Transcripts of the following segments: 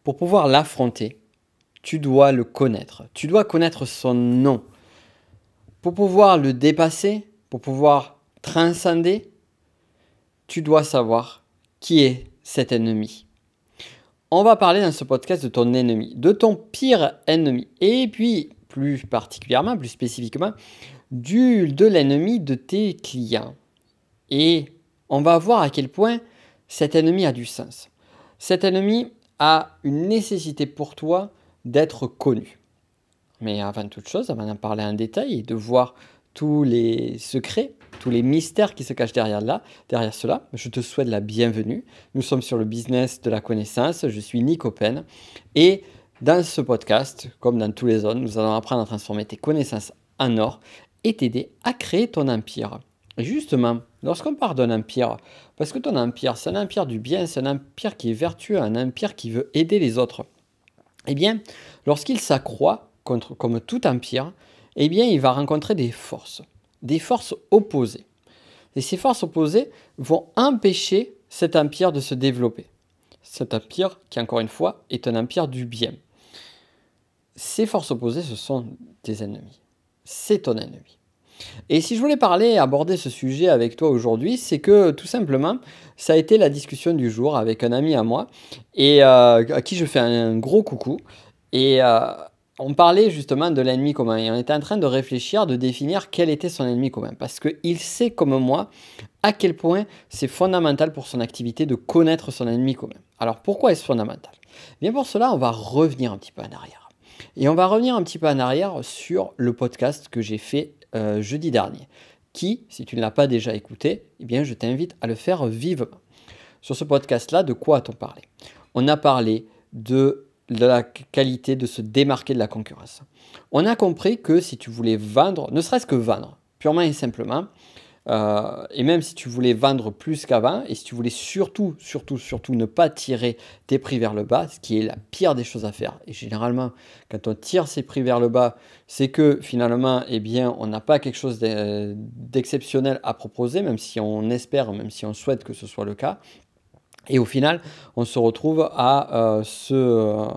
Pour pouvoir l'affronter, tu dois le connaître. Tu dois connaître son nom. Pour pouvoir le dépasser, pour pouvoir transcender, tu dois savoir qui est cet ennemi. On va parler dans ce podcast de ton ennemi, de ton pire ennemi, et puis plus particulièrement, plus spécifiquement, de l'ennemi de tes clients. Et on va voir à quel point cet ennemi a du sens. Cet ennemi a une nécessité pour toi d'être connu. Mais avant toute chose, avant d'en parler en détail et de voir tous les secrets, tous les mystères qui se cachent derrière cela, je te souhaite la bienvenue. Nous sommes sur le business de la connaissance. Je suis Nick Open. Et dans ce podcast, comme dans tous les autres, nous allons apprendre à transformer tes connaissances en or et t'aider à créer ton empire. Et justement, lorsqu'on parle d'un empire, parce que ton empire, c'est un empire du bien, c'est un empire qui est vertueux, un empire qui veut aider les autres, eh bien, lorsqu'il s'accroît, comme tout empire, eh bien, il va rencontrer des forces opposées. Et ces forces opposées vont empêcher cet empire de se développer. Cet empire qui, encore une fois, est un empire du bien. Ces forces opposées, ce sont tes ennemis. C'est ton ennemi. Et si je voulais aborder ce sujet avec toi aujourd'hui, c'est que tout simplement, ça a été la discussion du jour avec un ami à moi et à qui je fais un gros coucou. Et on parlait justement de l'ennemi commun et on était en train de réfléchir, de définir quel était son ennemi commun. Parce qu'il sait comme moi à quel point c'est fondamental pour son activité de connaître son ennemi commun. Alors pourquoi est-ce fondamental? Bien pour cela, on va revenir un petit peu en arrière. Et on va revenir un petit peu en arrière sur le podcast que j'ai fait jeudi dernier, qui, si tu ne l'as pas déjà écouté, eh bien, je t'invite à le faire vivement. Sur ce podcast-là, de quoi a-t-on parlé? On a parlé de la qualité de se démarquer de la concurrence. On a compris que si tu voulais vendre, ne serait-ce que vendre, purement et simplement, et même si tu voulais vendre plus qu'avant, et si tu voulais surtout ne pas tirer tes prix vers le bas, ce qui est la pire des choses à faire. Et généralement, quand on tire ses prix vers le bas, c'est que finalement, eh bien, on n'a pas quelque chose d'exceptionnel à proposer, même si on espère, même si on souhaite que ce soit le cas. Et au final, on se retrouve à se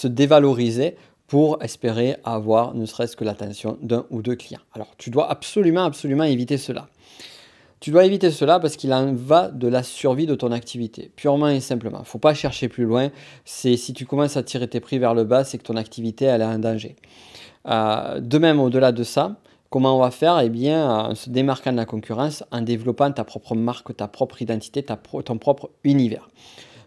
dévaloriser pour espérer avoir ne serait-ce que l'attention d'un ou deux clients. Alors, tu dois absolument éviter cela. Tu dois éviter cela parce qu'il en va de la survie de ton activité, purement et simplement. Il ne faut pas chercher plus loin. Si tu commences à tirer tes prix vers le bas, c'est que ton activité elle est en danger. De même, au-delà de ça, comment on va faire? Eh bien, en se démarquant de la concurrence, en développant ta propre marque, ta propre identité, ton propre univers.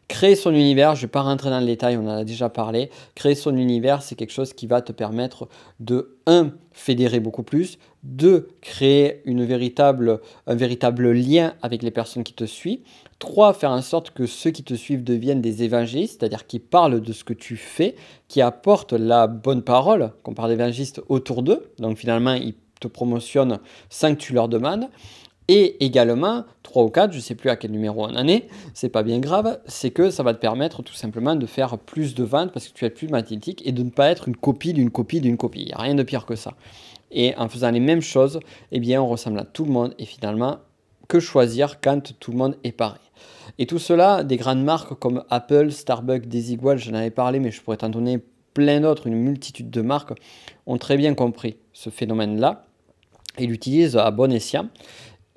Créer son univers, je ne vais pas rentrer dans le détail, on en a déjà parlé. Créer son univers, c'est quelque chose qui va te permettre de, 1, fédérer beaucoup plus, 2, créer un véritable lien avec les personnes qui te suivent, 3, faire en sorte que ceux qui te suivent deviennent des évangélistes, c'est-à-dire qui parlent de ce que tu fais, qui apportent la bonne parole, qu'on parle d'évangélistes autour d'eux, donc finalement ils te promotionnent sans que tu leur demandes. Et également, 3 ou 4, je ne sais plus à quel numéro on en est, c'est pas bien grave, c'est que ça va te permettre tout simplement de faire plus de ventes parce que tu es plus mathématique et de ne pas être une copie d'une copie d'une copie. Il n'y a rien de pire que ça. Et en faisant les mêmes choses, eh bien, on ressemble à tout le monde et finalement, que choisir quand tout le monde est pareil. Et tout cela, des grandes marques comme Apple, Starbucks, Desigual, j'en avais parlé, mais je pourrais t'en donner plein d'autres, une multitude de marques, ont très bien compris ce phénomène-là et l'utilisent à bon escient.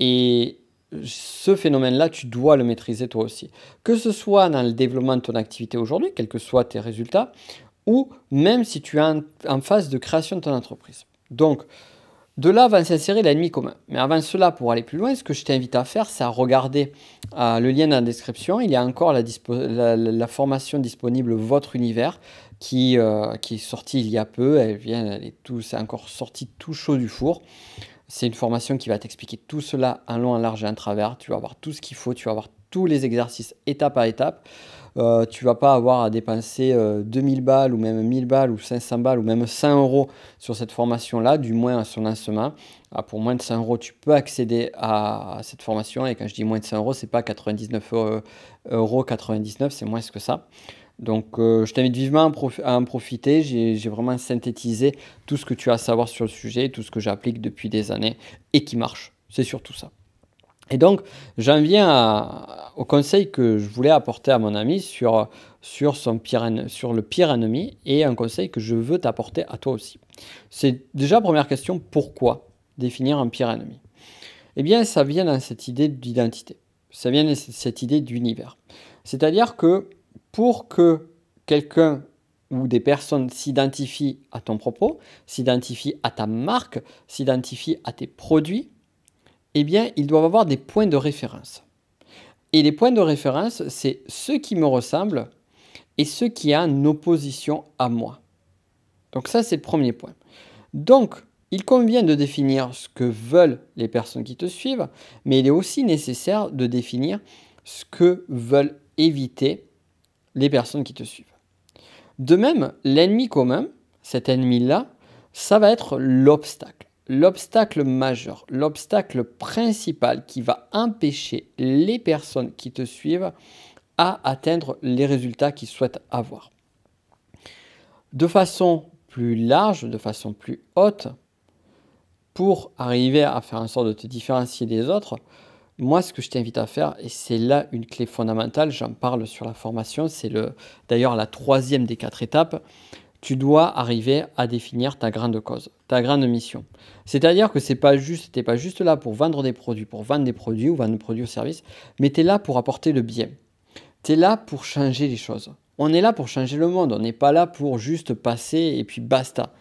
Et ce phénomène-là, tu dois le maîtriser toi aussi. Que ce soit dans le développement de ton activité aujourd'hui, quels que soient tes résultats, ou même si tu es en phase de création de ton entreprise. Donc, de là va s'insérer l'ennemi commun. Mais avant cela, pour aller plus loin, ce que je t'invite à faire, c'est à regarder le lien dans la description. Il y a encore la formation disponible Votre Univers qui est sortie il y a peu. C'est encore sorti tout chaud du four. C'est une formation qui va t'expliquer tout cela en long, en large et en travers. Tu vas avoir tout ce qu'il faut, tu vas avoir tous les exercices étape à étape. Tu ne vas pas avoir à dépenser 2000 balles ou même 1000 balles ou 500 balles ou même 100 euros sur cette formation-là, du moins à son lancement. Pour moins de 100 euros, tu peux accéder à cette formation. Et quand je dis moins de 100 euros, ce n'est pas 99,99 €, c'est moins que ça. Donc, je t'invite vivement à en profiter. J'ai vraiment synthétisé tout ce que tu as à savoir sur le sujet, tout ce que j'applique depuis des années et qui marche. C'est surtout ça. Et donc, j'en viens au conseil que je voulais apporter à mon ami sur le pire ennemi, et un conseil que je veux t'apporter à toi aussi. C'est déjà, première question, pourquoi définir un pire ennemi? Eh bien, ça vient dans cette idée d'identité. Ça vient de cette idée d'univers. C'est-à-dire que pour que quelqu'un ou des personnes s'identifient à ton propos, s'identifient à ta marque, s'identifient à tes produits, eh bien, ils doivent avoir des points de référence. Et les points de référence, c'est ceux qui me ressemblent et ceux qui sont en opposition à moi. Donc ça, c'est le premier point. Donc, il convient de définir ce que veulent les personnes qui te suivent, mais il est aussi nécessaire de définir ce que veulent éviter les personnes qui te suivent. De même, l'ennemi commun, cet ennemi-là, ça va être l'obstacle. L'obstacle majeur, l'obstacle principal qui va empêcher les personnes qui te suivent à atteindre les résultats qu'ils souhaitent avoir. De façon plus large, de façon plus haute, pour arriver à faire en sorte de te différencier des autres, moi, ce que je t'invite à faire, et c'est là une clé fondamentale, j'en parle sur la formation, c'est d'ailleurs la 3e des 4 étapes, tu dois arriver à définir ta grande cause, ta grande mission. C'est-à-dire que tu n'es pas juste là pour vendre des produits ou vendre des produits ou services, mais tu es là pour apporter le bien. Tu es là pour changer les choses. On est là pour changer le monde, on n'est pas là pour juste passer et puis basta.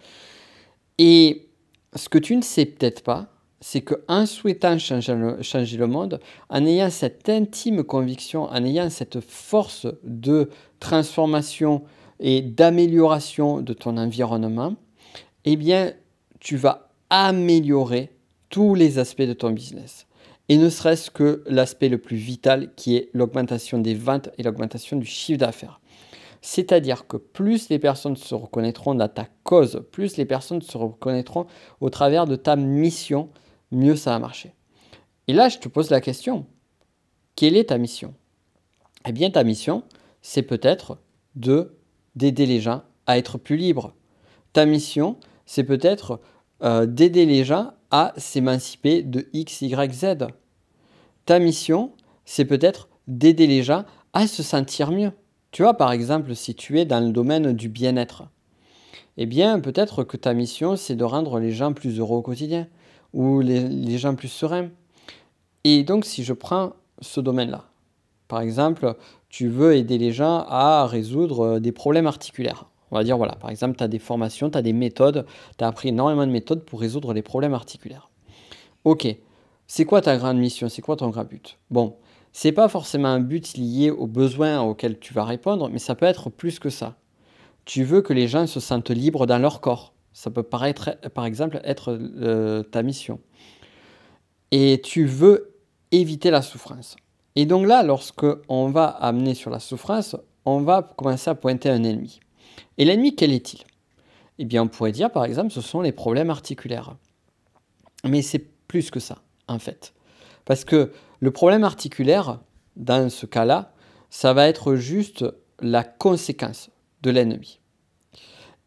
Et ce que tu ne sais peut-être pas, c'est qu'en souhaitant changer le monde, en ayant cette intime conviction, en ayant cette force de transformation et d'amélioration de ton environnement, eh bien, tu vas améliorer tous les aspects de ton business. Et ne serait-ce que l'aspect le plus vital qui est l'augmentation des ventes et l'augmentation du chiffre d'affaires. C'est-à-dire que plus les personnes se reconnaîtront dans ta cause, plus les personnes se reconnaîtront au travers de ta mission, mieux ça va marcher. Et là, je te pose la question, quelle est ta mission? Eh bien, ta mission, c'est peut-être d'aider les gens à être plus libres. Ta mission, c'est peut-être d'aider les gens à s'émanciper de X, Y, Z. Ta mission, c'est peut-être d'aider les gens à se sentir mieux. Tu vois, par exemple, si tu es dans le domaine du bien-être, eh bien, peut-être que ta mission, c'est de rendre les gens plus heureux au quotidien ou les gens plus sereins. Et donc, si je prends ce domaine-là, par exemple, tu veux aider les gens à résoudre des problèmes articulaires. On va dire, voilà, par exemple, tu as des formations, tu as des méthodes, tu as appris énormément de méthodes pour résoudre les problèmes articulaires. Ok, c'est quoi ta grande mission? C'est quoi ton grand but? Bon, c'est pas forcément un but lié aux besoins auxquels tu vas répondre, mais ça peut être plus que ça. Tu veux que les gens se sentent libres dans leur corps. Ça peut paraître, par exemple, être ta mission. Et tu veux éviter la souffrance. Et donc là, lorsque on va amener sur la souffrance, on va commencer à pointer un ennemi. Et l'ennemi, quel est-il? Eh bien, on pourrait dire, par exemple, ce sont les problèmes articulaires. Mais c'est plus que ça, en fait. Parce que le problème articulaire, dans ce cas-là, ça va être juste la conséquence de l'ennemi.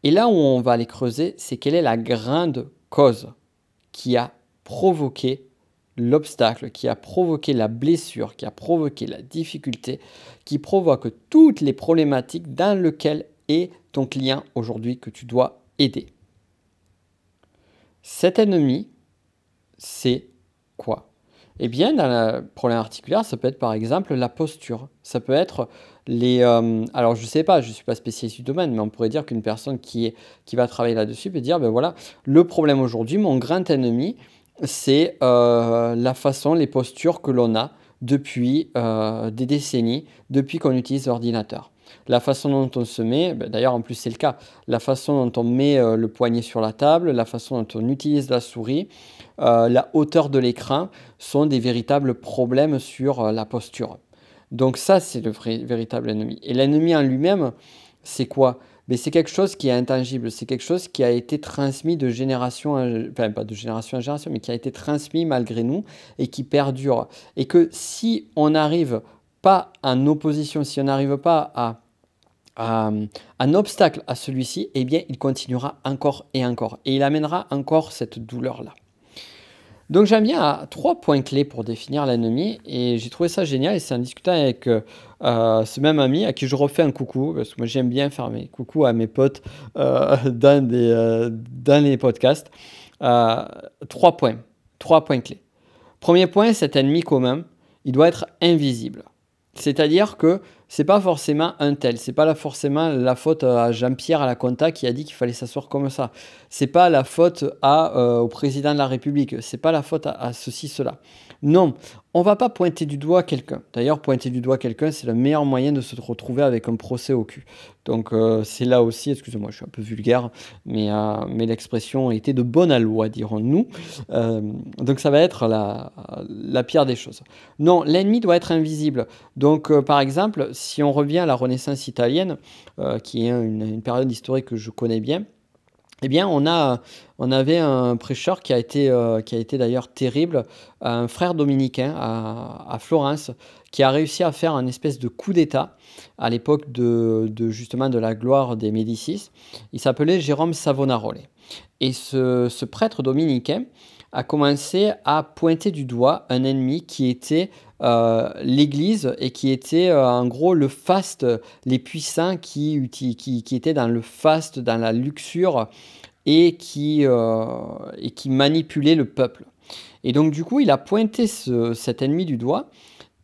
Et là où on va aller creuser, c'est quelle est la grande cause qui a provoqué l'obstacle, qui a provoqué la blessure, qui a provoqué la difficulté, qui provoque toutes les problématiques dans lesquelles est ton client aujourd'hui que tu dois aider. Cet ennemi, c'est quoi? Eh bien, dans le problème articulaire, ça peut être par exemple la posture. Ça peut être alors, je ne sais pas, je ne suis pas spécialiste du domaine, mais on pourrait dire qu'une personne qui va travailler là-dessus peut dire, ben voilà, le problème aujourd'hui, mon grand ennemi, c'est la façon, les postures que l'on a depuis des décennies, depuis qu'on utilise l'ordinateur. La façon dont on se met, d'ailleurs en plus c'est le cas, la façon dont on met le poignet sur la table, la façon dont on utilise la souris, la hauteur de l'écran sont des véritables problèmes sur la posture. Donc ça, c'est le véritable ennemi. Et l'ennemi en lui-même, c'est quoi? C'est quelque chose qui est intangible, c'est quelque chose qui a été transmis de génération, enfin pas de génération en génération, mais qui a été transmis malgré nous et qui perdure. Et que si on n'arrive pas en opposition, si on n'arrive pas à un obstacle à celui-ci, eh bien il continuera encore et encore. Et il amènera encore cette douleur-là. Donc j'aime bien 3 points clés pour définir l'ennemi et j'ai trouvé ça génial et c'est en discutant avec ce même ami à qui je refais un coucou parce que moi j'aime bien faire mes coucous à mes potes dans les podcasts. Euh, 3 points, 3 points clés. Premier point, cet ennemi commun, il doit être invisible. C'est-à-dire que c'est pas forcément un tel, c'est pas forcément la faute à Jean-Pierre à la compta qui a dit qu'il fallait s'asseoir comme ça. C'est pas la faute au président de la République, c'est pas la faute à ceci, cela. Non, on va pas pointer du doigt quelqu'un. D'ailleurs, pointer du doigt quelqu'un, c'est le meilleur moyen de se retrouver avec un procès au cul. Donc c'est là aussi, excusez-moi, je suis un peu vulgaire, mais l'expression était de bonne aloi, dirons-nous. Donc ça va être la pire des choses. Non, l'ennemi doit être invisible. Donc par exemple, si on revient à la Renaissance italienne, qui est une période historique que je connais bien, eh bien, on avait un prêcheur qui a été d'ailleurs terrible, un frère dominicain à Florence, qui a réussi à faire un espèce de coup d'État à l'époque justement de la gloire des Médicis. Il s'appelait Jérôme Savonarola. Et ce prêtre dominicain a commencé à pointer du doigt un ennemi qui était l'Église et qui était en gros le faste, les puissants qui étaient dans le faste, dans la luxure et qui manipulaient le peuple. Et donc du coup, il a pointé cet ennemi du doigt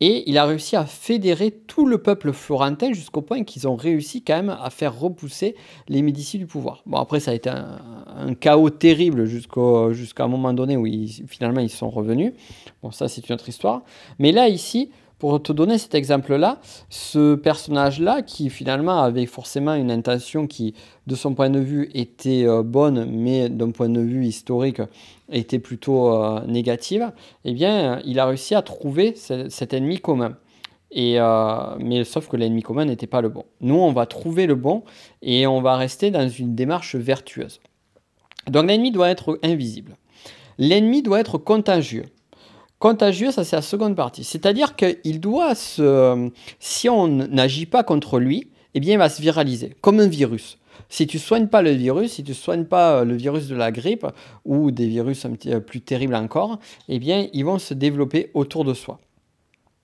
et il a réussi à fédérer tout le peuple florentin jusqu'au point qu'ils ont réussi quand même à faire repousser les Médicis du pouvoir. Bon, après, ça a été un chaos terrible jusqu'à un moment donné où finalement ils sont revenus. Bon, ça, c'est une autre histoire. Mais là, ici, pour te donner cet exemple-là, ce personnage-là, qui finalement avait forcément une intention qui, de son point de vue, était bonne, mais d'un point de vue historique, était plutôt négative, eh bien, il a réussi à trouver cet ennemi commun. Mais sauf que l'ennemi commun n'était pas le bon. Nous, on va trouver le bon et on va rester dans une démarche vertueuse. Donc l'ennemi doit être invisible. L'ennemi doit être contagieux. Contagieux, ça c'est la seconde partie. C'est-à-dire qu'il doit si on n'agit pas contre lui, eh bien il va se viraliser, comme un virus. Si tu ne soignes pas le virus, si tu ne soignes pas le virus de la grippe ou des virus un petit plus terribles encore, eh bien ils vont se développer autour de soi.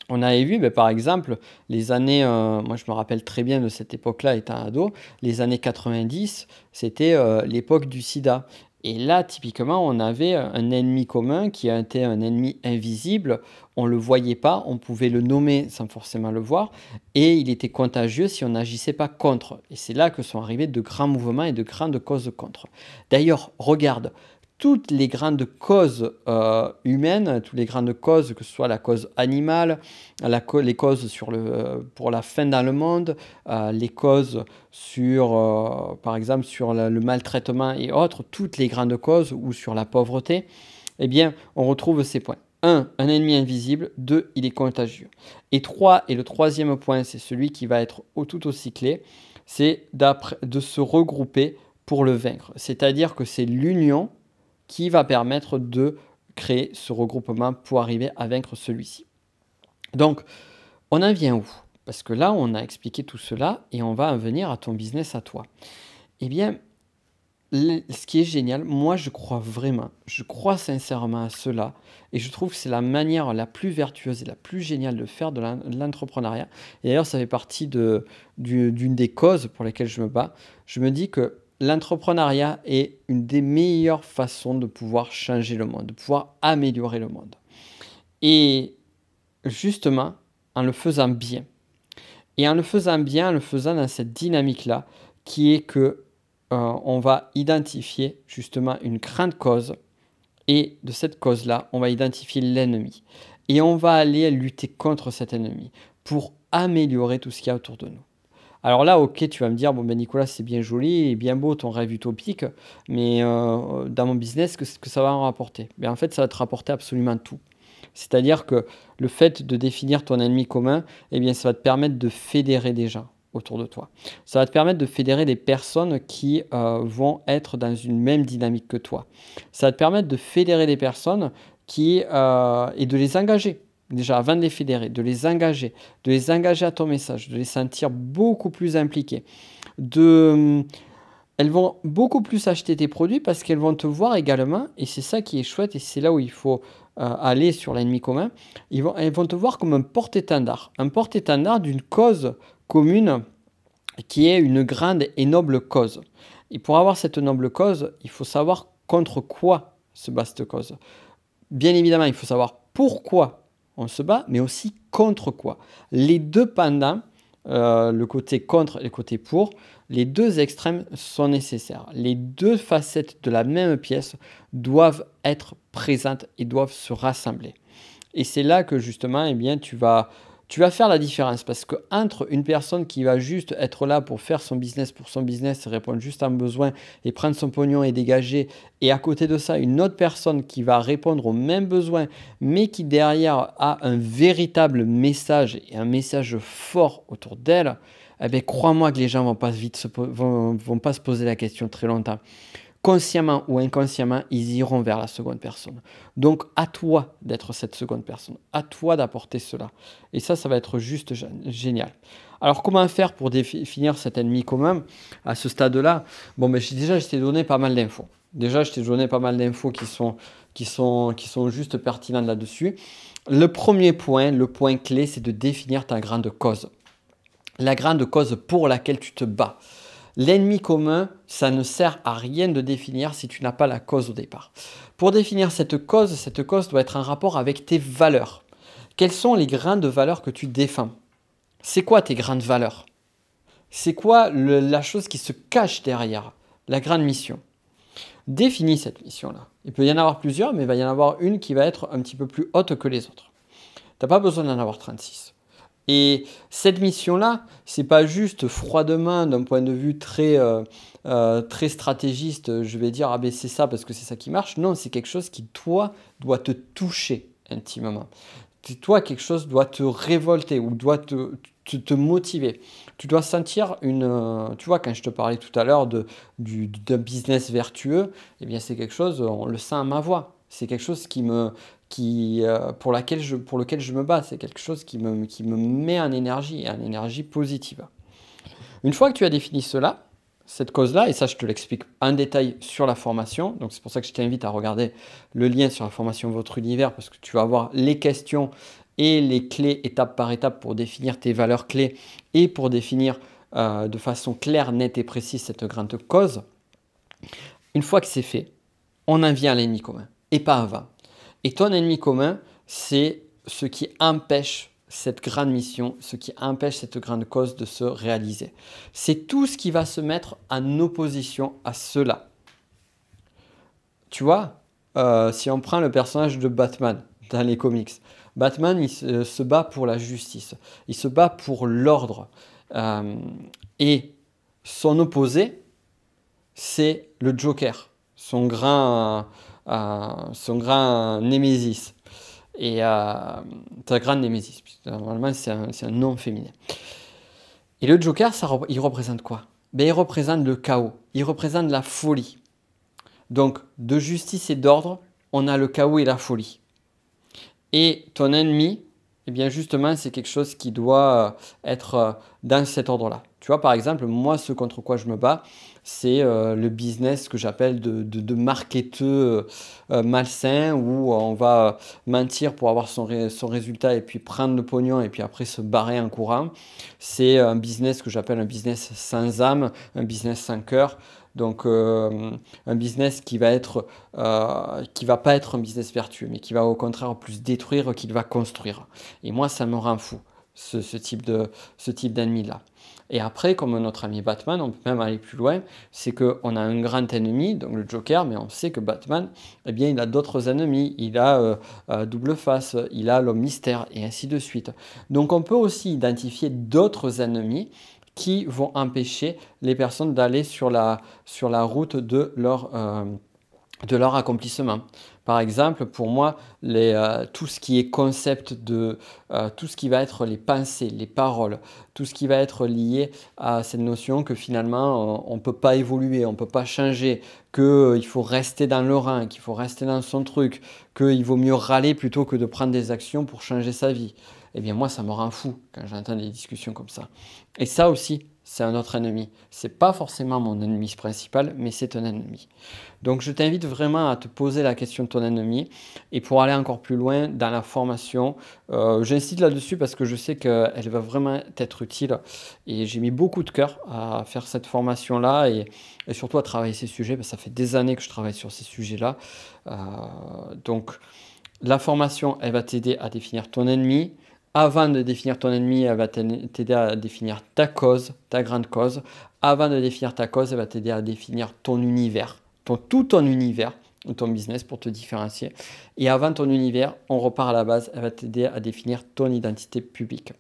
On avait vu, par exemple, les années, moi je me rappelle très bien de cette époque-là étant ado, les années 90, c'était l'époque du sida. Et là, typiquement, on avait un ennemi commun qui a été un ennemi invisible. On ne le voyait pas, on pouvait le nommer sans forcément le voir. Et il était contagieux si on n'agissait pas contre. Et c'est là que sont arrivés de grands mouvements et de grandes causes contre. D'ailleurs, regarde, toutes les grandes causes humaines, toutes les grandes causes, que ce soit la cause animale, les causes pour la faim dans le monde, les causes par exemple, sur le maltraitement et autres, toutes les grandes causes, ou sur la pauvreté, eh bien, on retrouve ces points. 1, un ennemi invisible. 2, il est contagieux. Et 3, et le troisième point, c'est celui qui va être tout aussi clé, c'est de se regrouper pour le vaincre. C'est-à-dire que c'est l'union qui va permettre de créer ce regroupement pour arriver à vaincre celui-ci. Donc, on en vient où? Parce que là, on a expliqué tout cela et on va en venir à ton business à toi. Eh bien, ce qui est génial, moi je crois vraiment, je crois sincèrement à cela et je trouve que c'est la manière la plus vertueuse et la plus géniale de faire de l'entrepreneuriat. Et d'ailleurs, ça fait partie d'une des causes pour lesquelles je me bats. Je me dis que l'entrepreneuriat est une des meilleures façons de pouvoir changer le monde, de pouvoir améliorer le monde. Et justement, en le faisant bien. Et en le faisant bien, en le faisant dans cette dynamique-là, qui est que on va identifier justement une grande cause, et de cette cause-là, on va identifier l'ennemi. Et on va aller lutter contre cet ennemi pour améliorer tout ce qu'il y a autour de nous. Alors là, ok, tu vas me dire, bon ben Nicolas, c'est bien joli et bien beau ton rêve utopique, mais dans mon business, qu'est-ce que ça va en rapporter? En fait, ça va te rapporter absolument tout. C'est-à-dire que le fait de définir ton ennemi commun, eh bien, ça va te permettre de fédérer des gens autour de toi. Ça va te permettre de fédérer des personnes qui vont être dans une même dynamique que toi. Ça va te permettre de fédérer des personnes et de les engager. Déjà, avant de les fédérer, de les engager à ton message, de les sentir beaucoup plus impliqués, de elles vont beaucoup plus acheter tes produits parce qu'elles vont te voir également, et c'est ça qui est chouette, et c'est là où il faut aller sur l'ennemi commun. Elles vont te voir comme un porte-étendard d'une cause commune qui est une grande et noble cause. Et pour avoir cette noble cause, il faut savoir contre quoi se bat cette cause. Bien évidemment, il faut savoir pourquoi on se bat, mais aussi contre quoi. Les deux pendant, le côté contre et le côté pour, les deux extrêmes sont nécessaires. Les deux facettes de la même pièce doivent être présentes et doivent se rassembler. Et c'est là que justement, eh bien, tu vas faire la différence, parce qu'entre une personne qui va juste être là pour faire son business pour son business, répondre juste à un besoin et prendre son pognon et dégager, et à côté de ça, une autre personne qui va répondre aux mêmes besoins, mais qui derrière a un véritable message et un message fort autour d'elle, eh bien, crois-moi que les gens vont pas se poser la question très longtemps. Consciemment ou inconsciemment, ils iront vers la seconde personne. Donc, à toi d'être cette seconde personne. À toi d'apporter cela. Et ça va être juste génial. Alors, comment faire pour définir cet ennemi commun à ce stade-là? Bon, mais déjà, je t'ai donné pas mal d'infos. Déjà, je t'ai donné pas mal d'infos qui sont juste pertinentes là-dessus. Le premier point, le point clé, c'est de définir ta grande cause. La grande cause pour laquelle tu te bats. L'ennemi commun, ça ne sert à rien de définir si tu n'as pas la cause au départ. Pour définir cette cause doit être en rapport avec tes valeurs. Quelles sont les grandes valeurs que tu défends? C'est quoi tes grandes valeurs? C'est quoi la chose qui se cache derrière la grande mission? Définis cette mission-là. Il peut y en avoir plusieurs, mais il va y en avoir une qui va être un petit peu plus haute que les autres. Tu n'as pas besoin d'en avoir 36. Et cette mission-là, c'est pas juste froidement d'un point de vue très stratégiste, je vais dire, ah ben c'est ça parce que c'est ça qui marche. Non, c'est quelque chose qui, toi, doit te toucher intimement. Toi, quelque chose doit te révolter ou doit te motiver. Tu dois sentir tu vois, quand je te parlais tout à l'heure d'un business vertueux, eh bien c'est quelque chose, on le sent à ma voix. C'est quelque chose pour lequel je me bats. C'est quelque chose qui me met en énergie positive. Une fois que tu as défini cette cause-là, et ça je te l'explique en détail sur la formation, donc c'est pour ça que je t'invite à regarder le lien sur la formation Votre Univers, parce que tu vas avoir les questions et les clés étape par étape pour définir tes valeurs clés et pour définir de façon claire, nette et précise cette grande cause. Une fois que c'est fait, on en vient à l'ennemi commun, et pas avant. Et ton ennemi commun, c'est ce qui empêche cette grande mission, ce qui empêche cette grande cause de se réaliser. C'est tout ce qui va se mettre en opposition à cela. Tu vois, si on prend le personnage de Batman dans les comics, Batman, il se bat pour la justice, il se bat pour l'ordre. Et son opposé, c'est le Joker, son grand némésis. Et ta grande némésis, normalement c'est un nom féminin. Et le Joker, il représente quoi? Ben, il représente le chaos, il représente la folie. Donc, de justice et d'ordre, on a le chaos et la folie. Et ton ennemi, eh bien justement, c'est quelque chose qui doit être dans cet ordre-là. Tu vois, par exemple, moi, ce contre quoi je me bats, c'est le business que j'appelle de marketeux malsain, où on va mentir pour avoir son résultat et puis prendre le pognon et puis après se barrer en courant. C'est un business que j'appelle un business sans âme, un business sans cœur. Donc un business qui va pas être un business vertueux, mais qui va au contraire plus détruire qu'il va construire. Et moi, ça me rend fou, ce type d'ennemi-là. Et après, comme notre ami Batman, on peut même aller plus loin, c'est qu'on a un grand ennemi, donc le Joker, mais on sait que Batman, eh bien, il a d'autres ennemis, il a double face, il a l'homme mystère, et ainsi de suite. Donc on peut aussi identifier d'autres ennemis qui vont empêcher les personnes d'aller sur la route de leur accomplissement. Par exemple, pour moi, tout ce qui est concept tout ce qui va être les pensées, les paroles, tout ce qui va être lié à cette notion que finalement on ne peut pas évoluer, on ne peut pas changer, qu'il faut rester dans le rang, qu'il faut rester dans son truc, qu'il vaut mieux râler plutôt que de prendre des actions pour changer sa vie. Eh bien moi, ça me rend fou quand j'entends des discussions comme ça. Et ça aussi, c'est un autre ennemi. C'est pas forcément mon ennemi principal, mais c'est un ennemi. Donc je t'invite vraiment à te poser la question de ton ennemi. Et pour aller encore plus loin dans la formation, j'insiste là-dessus parce que je sais qu'elle va vraiment être utile. Et j'ai mis beaucoup de cœur à faire cette formation-là et surtout à travailler ces sujets, parce que ça fait des années que je travaille sur ces sujets-là. Donc la formation, elle va t'aider à définir ton ennemi. Avant de définir ton ennemi, elle va t'aider à définir ta cause, ta grande cause. Avant de définir ta cause, elle va t'aider à définir ton univers, tout ton univers, ton business pour te différencier. Et avant ton univers, on repart à la base, elle va t'aider à définir ton identité publique.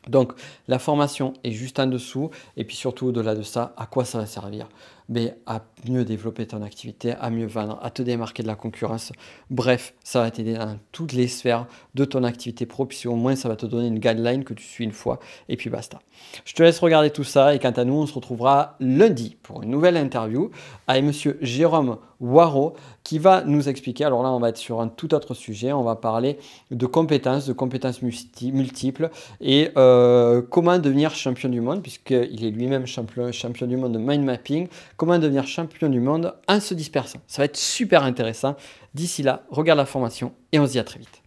Donc la formation est juste en dessous et puis surtout au-delà de ça, à quoi ça va servir? Ben, à mieux développer ton activité, à mieux vendre, à te démarquer de la concurrence. Bref, ça va t'aider dans toutes les sphères de ton activité pro, puis au moins ça va te donner une guideline que tu suis une fois et puis basta. Je te laisse regarder tout ça et quant à nous, on se retrouvera lundi pour une nouvelle interview avec monsieur Jérôme Waro qui va nous expliquer, alors là on va être sur un tout autre sujet, on va parler de compétences multiples et comment devenir champion du monde, puisqu'il est lui-même champion du monde de mind mapping, comment devenir champion du monde en se dispersant. Ça va être super intéressant. D'ici là, regarde la formation et on se dit à très vite.